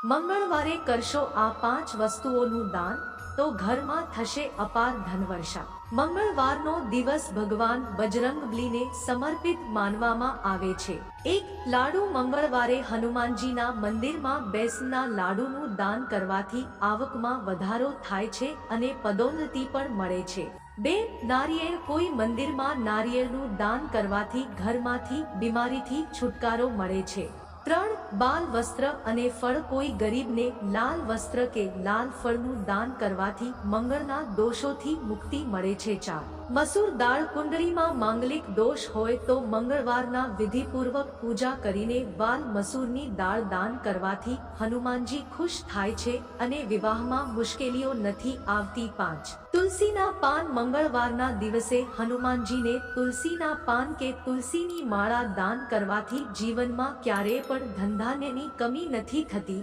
મંગળવારે કરશો આ 5 વસ્તુઓનું દાન તો ઘરમાં થશે અપાર ધનવર્ષા। મંગળવારનો દિવસ ભગવાન બજરંગબલીને સમર્પિત માનવામાં આવે છે। એક લાડુ મંગળવારે હનુમાનજીના મંદિરમાં બેસનના લાડુનું દાન કરવાથી આવકમાં વધારો થાય છે અને પદોન્નતિ પણ મળે છે। 2 નારિયેળ કોઈ મંદિરમાં નારિયેળનું દાન કરવાથી ઘરમાંથી બીમારીથી છુટકારો મળે છે। 3 બાલ વસ્ત્ર અને ફળ કોઈ ગરીબને લાલ વસ્ત્ર કે લાલ ફળનું દાન કરવાથી મંગળના દોષોથી મુક્તિ મળે છે। 4 મસૂર દાળ કુંડળીમાં માંગલિક દોષ હોય તો મંગળવારના વિધિપૂર્વક પૂજા કરીને બાલ મસૂરની દાળ દાન કરવાથી હનુમાનજી ખુશ થાય છે અને વિવાહમાં મુશ્કેલીઓ નથી આવતી। 5 તુલસીના પાન મંગળવારના દિવસે હનુમાનજીને તુલસીના પાન કે તુલસીની માળા દાન કરવાથી જીવનમાં ક્યારેય પણ ધનધાન્યની કમી નથી થતી।